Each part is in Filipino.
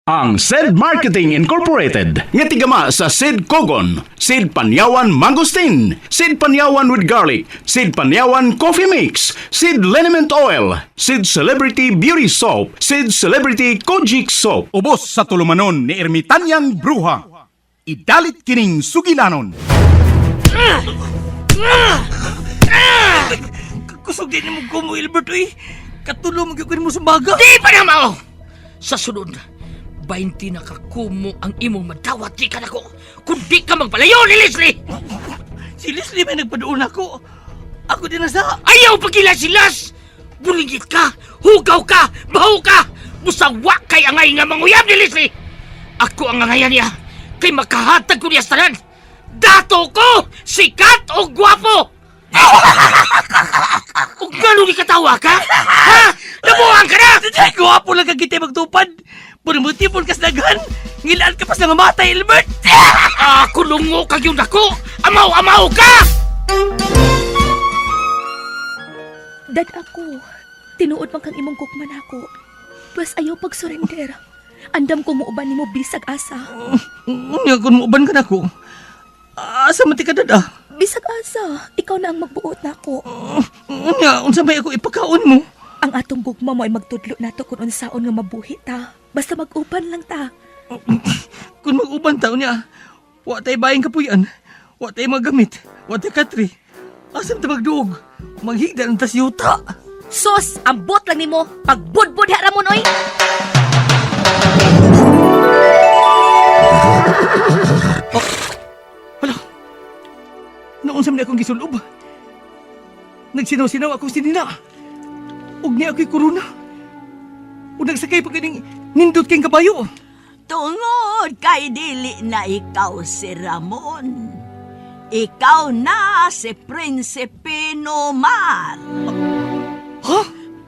Ang SED Marketing Incorporated nga tigama sa SED Kogon, SED Panyawan Mangosteen, SED Panyawan with Garlic, SED Panyawan Coffee Mix, SED Liniment Oil, SED Celebrity Beauty Soap, SED Celebrity Kojic Soap. Ubos sa tulumanon ni Ermitanyang Bruha. Idalit kining sugilanon. Kusog din mo ko mo, Albert, uy. Katulong mo sa baga. Di pa na mao! Sa sunod, 20 na kakumo ang imong madawat di ka na ko. Kung di ka magpalayo ni Leslie! Si Leslie may nagpadoon ako. Ako din nasa... Ayaw pagilasilas! Buligit ka, hugaw ka, baho ka! Musawa kay angay nga manguyab ni Leslie! Ako ang angayan niya, kay makahatag ko niya sa tanan. Dato ko, sikat o gwapo! Kung gano'n di katawa ka? Ha? Nabuhan ka na! Ay, guwapo lang kang kita magtupad. Puro mo tipon ka sa daghan. Ngilaan ka pa sa mamatay, Albert. Kulungo kag yung dako! Amaw-amaw ka! Dad ako, tinuod man kang imong kukman ako. Plus ayaw pag-surrender. Andam ko muuban ni mo bisag asa. Nga kung muuban ka na ko. Asa mati ka dada? Bisag asa, ikaw na ang magbuot na ako. Nga, unsa may ako ipakaon mo? Ang atong gugma mo ay magtudlo nato kung unsaon nga mabuhi ta. Basta mag-uban lang ta. Kung mag-uban taon niya, wa tayo bayang kapuyan, wa tayo magamit, wa tayo katri. Asam ta magduog, maghigda ng tasyuta. Sos, ambot lang nimo pagbudbud ha Ramon oy. Naunsam na akong gisulob. Nagsinaw-sinaw akong sinina. Ug niya ako'y korona. Ug nagsakay pa kaning nindot kayong kabayo. Tungod kay dili na ikaw si Ramon. Ikaw na si Prinsipe Nomar. Ha?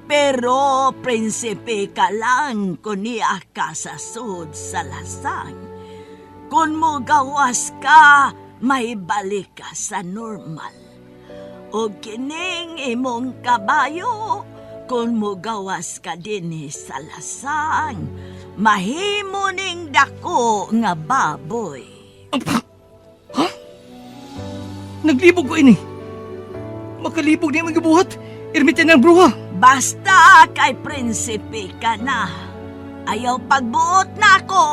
Pero prinsipe ka lang kung niya ka sa sud sa lasang. Kung mo gawas ka, may balik ka sa normal. O kining imong kabayo, kung mo gawas ka din sa lasang, mahimo ning dako nga baboy. Ha? Naglibog ko ini. Makalibog niya magabuhat. Ermitan ng bruha. Basta kay prinsipe ka na. Ayaw pagbuot na ako.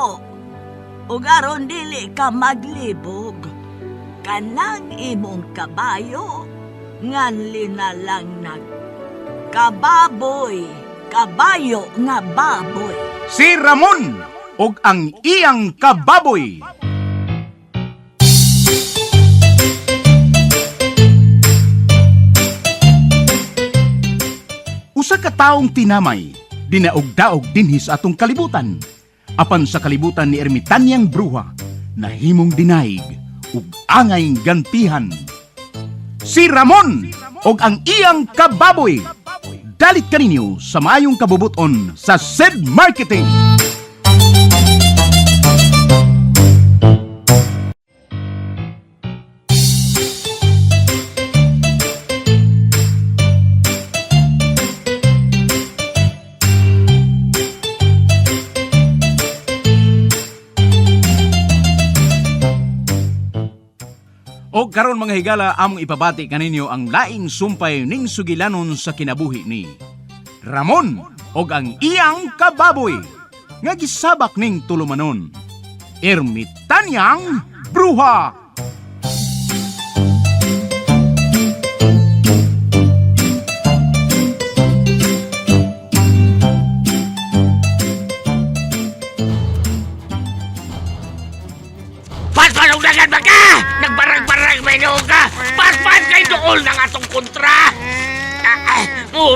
Ug aron dili ka maglibog. Kanang imong kabayo, nganli na lang kababoy, kabayo nga baboy. Si Ramon og ang iyang kababoy. Usa ka taong tinamay, dinaog-daog dinhi sa atong kalibutan. Apan sa kalibutan ni Ermitanyang Bruha, nahimong dinaig ug angay gantihan. Si Ramon og ang iyang kababoy. Dalit kaninyo sa maayong kabubuton sa SED Marketing. O karon mga higala, among ipabati kaninyo ang laing sumpay ning sugilanon sa kinabuhi ni Ramon og ang iyang kababoy nga gisabak ning tulumanon, Ermitanyang Bruha. Paspanong dagan ba ka? Nagbarag-barag may noong ka! Paspan kay dool ng atong kontra!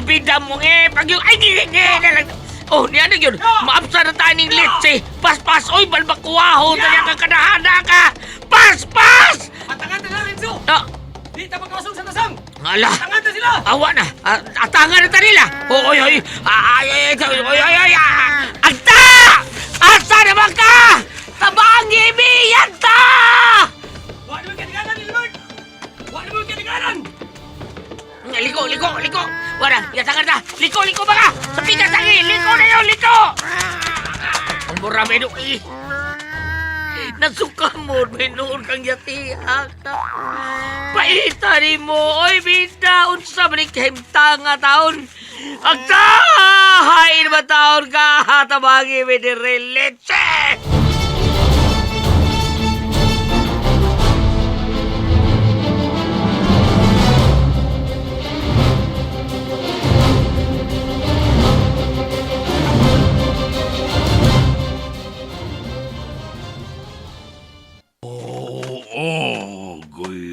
Bida mo pag yung... Ay, na lang! Oh, niya na yun! Maapsa na tayo ng litsi! Paspas! Oy, balbakuwaho! Tanya kang kadahana ka! Paspas! Atangan na Renzo! Di ta magkawasong sa tasang! Hala! Atangan na sila! Awa na! Atangan na nila! Oy! Ay! Agta! Asa naman ka? Tabang ibiyan ta! Wa naman kaniganan, Albert! Wa naman kaniganan! Liko! Wala, yatangan na! Liko ba ka? Sa pikas ang liko na yun, liko! Ang murami Dino eh. Nasukamod, may noon kang yatiha ka. Paita ni mo, oy binda, unsa balik kahimtanga taon. Ang tahain ba taon ka, hatabagi may direleche!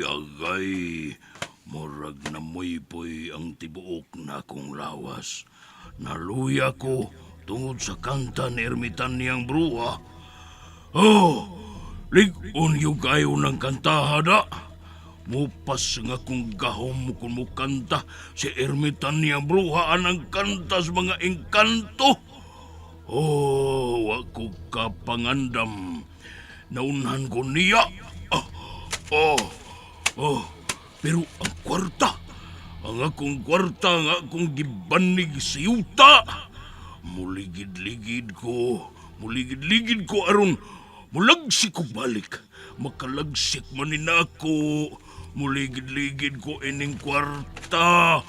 Agay, murag na moy-poy ang tibuok na akong lawas. Naluya ko tungod sa kanta ni Ermitan niyang bruha. Oh, ligon yung kayo ng kanta hada. Mupas nga kung gahom kung mo kanta si Ermitan niyang bruha anang kanta sa mga engkanto. Oh, wako ka pangandam. Naunhan ko niya. Pero ang kwarta, ang akong kwarta nga akong gibanig sa yuta. Muligid-ligid ko aron mulagsik ko balik. Makalagsik manin ako. Muligid-ligid ko ining kwarta.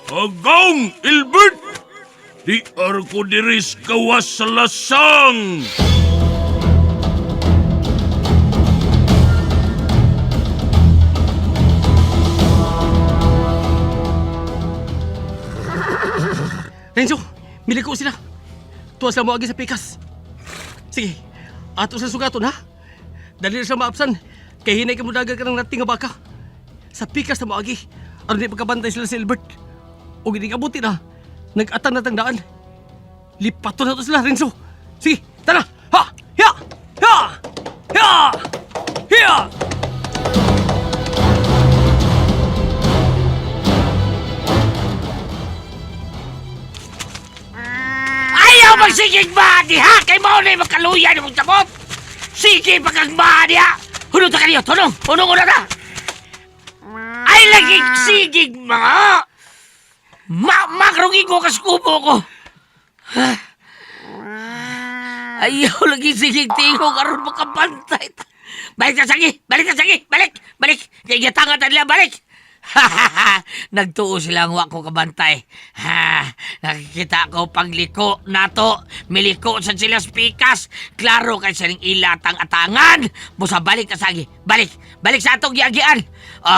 Agang Ilbert! Di arko diris kawas sa lasang! Renzo, miliko sila. Tuwas lang mo agi sa pikas. Sige, ato sa sugaton ha. Dali na siya maapsan. Kaya hinay ka mo dagat ka ng nating nga baka. Sa pikas na mo agi. Aron di pagkabantay sila si Albert. O gini kabuti na. Nag-atan na tangdaan. Lipato na to sila, Renzo. Sige, tara. Ha! Ya! Ya! Ya! Ya! Ayaw magsigig ba, diha? Kay mo na yung makaluya ng mong sabot. Sige, pagkagba, diha. Hunong ta kanyo, tunong. Hunong una na. Ay, lagig sigig, mga. Makrungin ko kaskupo ko. Ayaw lagi sigig tingog aron makabantay. Balik ka sagi, balik. Kaya tangat nila, balik. Nagtuo silang wa ko kabantay. Nakikita ko pagliko nato. Miliko sa sila pikas. Klaro kay silang ilatang atangan. Busa balik kasagi. Balik sa atong giagian.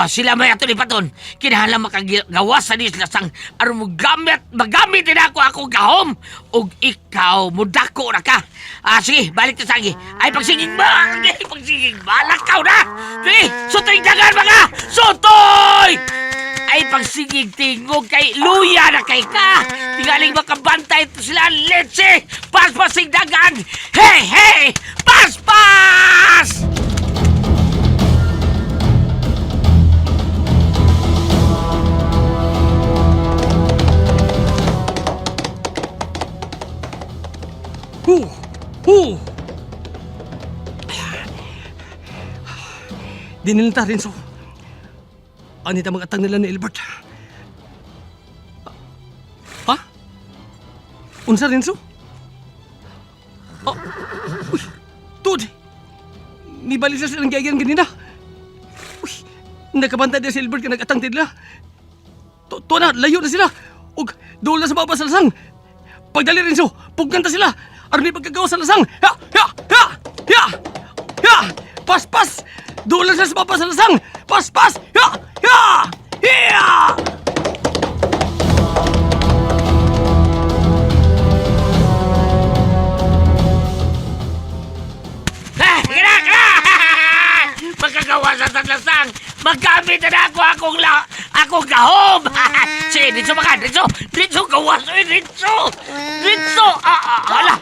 Sila may ato lipaton. Kinahanglan makagawas sa nislasang aron magamit din ako gahom. Og ikaw mudako na ka. Sige, balik kasagi. Ay pagsiging ba? Lakaw na. Sige, sutoy dagan mga. Sutoy! Ay pagsigig tingog kay luya na kay ka. Tingaling makabantay ito sila leche. Paspasing dagan. Hey! Paspas! Di nilita, Renzo. Anita mag-atang nila ni Albert. Ha? Unsa, Renzo? Uy, Tod! Nibalik sila silang gayagyan ganina. Uy, nakabantay din si Albert ka nag-atang nila. Tuwa na, layo na sila. Ug, doon na sa baba sa lasang. Pagdali, Renzo, pugnan ta sila. Aron di pagkagawa sa lasang. Ya! Pas! Doon lang sila sa baba sa lasang. Pas! Ya! Magkagawa sa taglasang. Magamit na akong gahom. Sige, Ritso makan. Ritso, gawas. Ritso. Hala.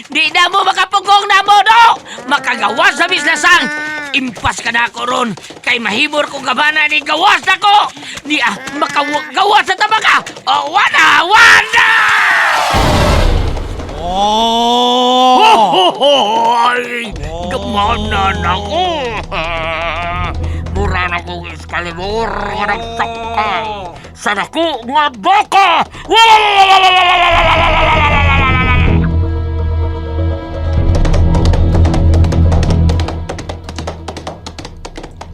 Di na mo makapugong na mo, no? Makagawas sa bislasang. Impas ka na ako ron. Kay mahibor ko gabana ni gawas na ko. Di makagawas sa tabaka. Wala! Ay! Gamanan ako! Mura na kong Excalibur nga nagsakay sa dako nga baka!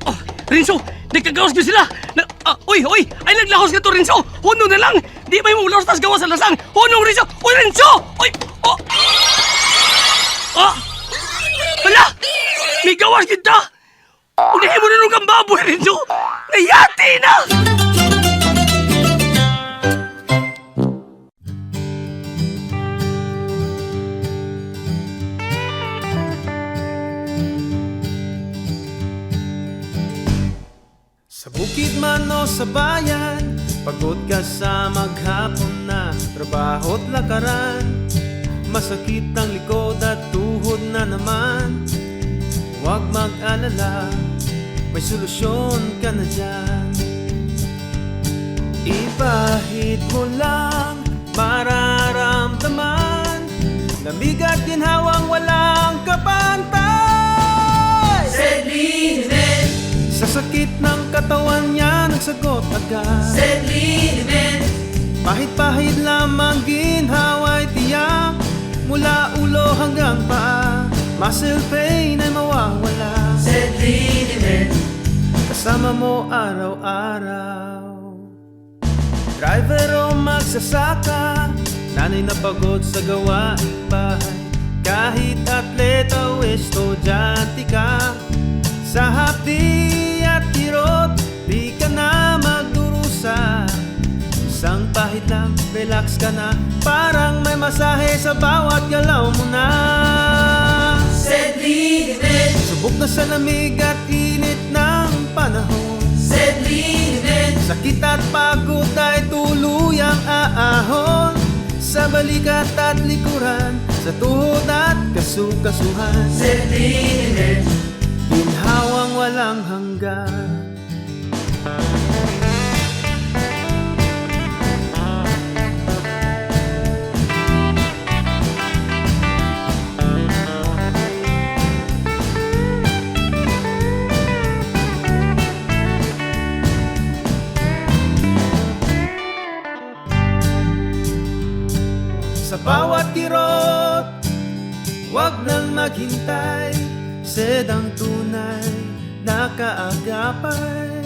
Oh, Renzo, nagkagawas ko sila. Oy, ay naglahos ka to, Renzo. Huno na lang. Di ba yung ulos tas gawas sa lasang? Hunong, Renzo. Oy, Renzo! Oy, oh. Hala! May gawas kita! Unahin mo na nung kang baboy, Renzo! Nayati na! Sa bukid man o sa bayan, pagod ka sa maghapon na trabaho't lakaran. Masakit ang likod at tuhod na naman. Huwag mag-alala, may solusyon ka na dyan. Ipahid mo lang, mararamdaman lamig at ginhawang walang kapantay. Sedlinimen, Sa sakit ng katawan niya, nagsagot agad. Sedlinimen, Pahid-pahid lamang ginhawa'y tiyak, mula ulo hanggang paa, muscle pain ay mawawala. Sedlinimen, Kasama mo araw-araw. Driver o magsasaka, nanay na pagod sa gawaing bahay. Kahit atleta o estudyante ka, sa hapdi at kirot, di ka na magdurusa. Isang pahid lang, relax ka na, parang may masahe sa bawat galaw mo na. Sedlinimen, Subok na sa lamig at init ng panahon. Sedlinimen, Sakit at pagod ay tuluyang aahon. Sa balikat at likuran, sa tuhod at kasukasuhan. Sedlinimen, Ginhawang walang hanggan. Sa bawat kirot, huwag nang maghintay. Sedang tunay na kaagapay.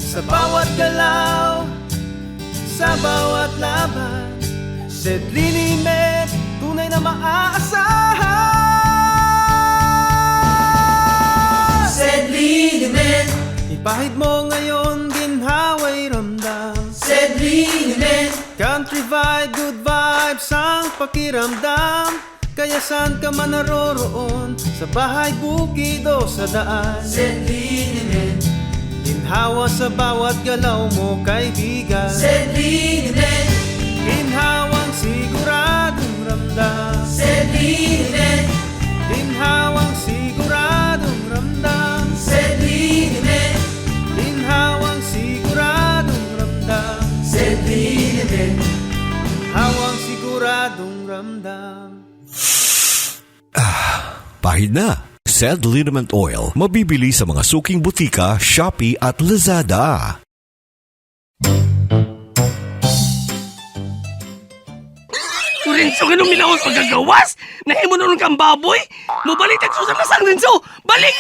Sa bawat galaw, sa bawat laban, Sedlinimen, tunay na maaasahan. Sedlinimen, Ipahid mo ngayon, ginhawa'y ramdam. Sedlinimen, Country vibe, good vibes ang pakiramdam. Kaya saan ka man naroroon, sa bahay, bukid o sa daan, Sedlinimen, ginhawa sa bawat galaw mo, kaibigan. Sedlinimen, Ginhawang siguradong ramdam. Sedlinimen, Ginhawang siguradong ramdam. Sedlinimen, Ginhawang siguradong ramdam. Sedlinimen, Hawang siguradong ramdam. Pahid na. Sed Liniment Oil. Mabibili sa mga suking butika, Shopee at Lazada. Renzo, ganun minahos pagkagawas? Nahimo na nung kang baboy? Mabalik at susan lasang, Renzo! Balik!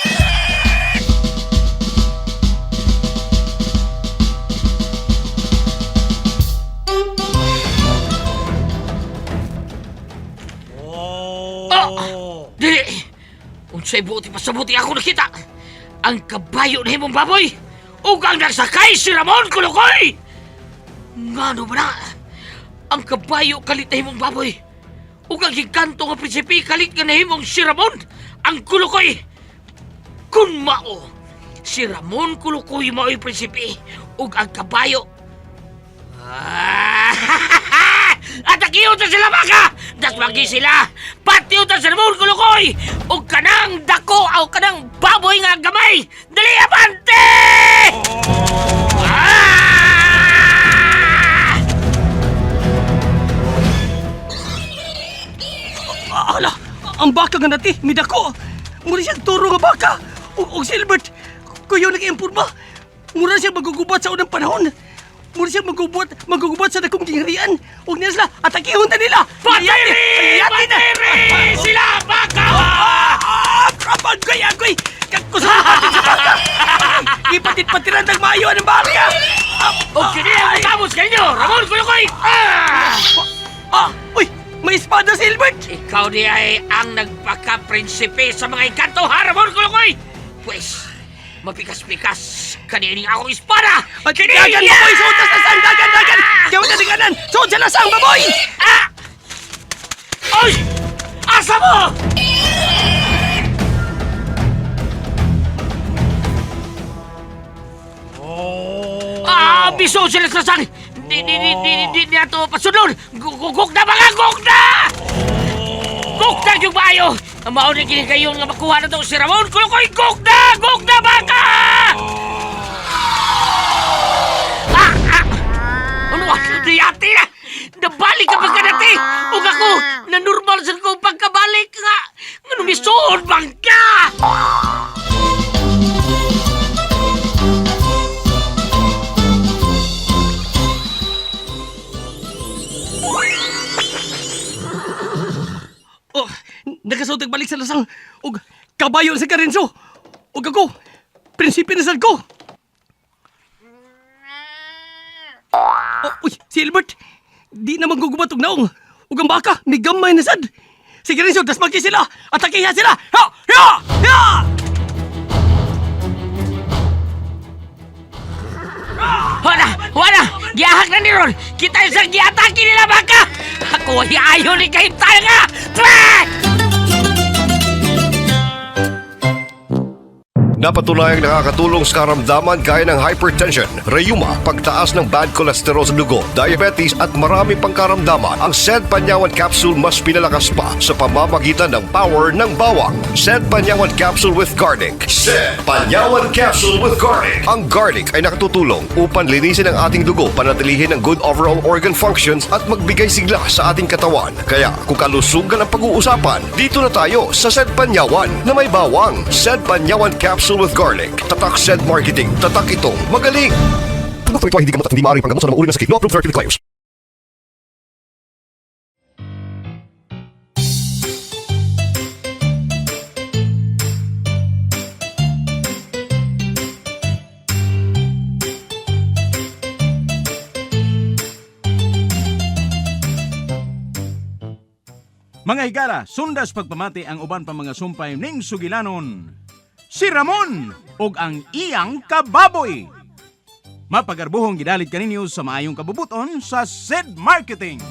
Dili! Unsay buti pasabuti ako nakita! Ang kabayo na himong baboy! Ug ang nagsakay si Ramon Kulukoy! Ngano ba na? Ang kabayo kalit na himong baboy! Ug ang higanto nga prinsipi kalit nga na himong si Ramon! Ang Kulukoy! Kun mao, si Ramon Kulukoy mao'y prinsipi ug ang kabayo. At nakiutan sila baka! Daswagi sila! Patiutan sa Ramon Kulukoy! O kanang dako o kanang baboy nga gamay! Dali abante! Ala, ang baka nga nati, midako. Mura siyang turo nga baka. O Silbert, kuyo nag-impurma. Mura siyang magugubat sa unang panahon. muna siya magugubot sa dakong tingharian. Huwag nila sila, atakihon ta nila! Patiri! Patiri! Sila baka! Kapag ko'y ako'y kakusapatin sa baka! Ipatit-patiran ng maayo ng baka! O kini ang matamos kayo, Ramon Kulukoy! Uy! May espada si Hilbert! Ikaw di ay ang nagpaka-prinsipe sa mga ikanto, ha, Ramon Kulukoy! Pues, mapikas-pikas kanining akong espada! At dagan baboy! Suot sa lasang! Dagan! Diyaw na diganan! Suot sa lasang baboy! Oy! Asa mo! Biso sila sa sang! Di ato pasunod! Gugok na mga gugna! Gugna yung bayo! Ang mauna kini kayo nga makuha na to si Ramon Kulukoy! Gugna! Gugna baka! Ano di ati na? Nabalik ka pagka dati! Huwag ako na normal sa kong pagkabalik nga! Ano misuod bang ka? Oh, nakasutag balik sa lasang. Ug kabayo sa Karenzo. Ug ako, prinsipe na sad ko. Uy, si Hilbert. Di na magugubat og naong. Ug ang baka, may gamay na sad. Si Karenzo, das magki sila. Atakiha sila. Ha! Ha! Ha! Wala! Giyahak na ni Ron! Kita yung sang giatake nila baka! Ako ay ayaw ni kahit tayo nga! Twek! Napatunayang nakakatulong sa karamdaman gaya ng hypertension, rheuma, pagtaas ng bad cholesterol sa dugo, diabetes at marami pang karamdaman. Ang SED Panyawan Capsule mas pinalakas pa sa pamamagitan ng power ng bawang. SED Panyawan Capsule with Garlic. SED Panyawan Capsule with Garlic. Ang garlic ay nakatutulong upang linisin ang ating dugo, panatilihin ang good overall organ functions at magbigay sigla sa ating katawan. Kaya kung kalusugan ang pag-uusapan, dito na tayo sa SED Panyawan na may bawang. SED Panyawan Capsule with Garlic. Tatak SED Marketing. Tatak itong magaling. Kung ito ay hindi gamot at hindi maaaring panggamot sa mga uri ng sakit, no approved therapeutic claims. Mga higala, sundas pagpamati ang uban pa mga sumpay ning sugilanon. Si Ramon og ang iyang kababoy. Mapagarbuhong gidalit kaninyo sa maayong kabubuton sa SED Marketing.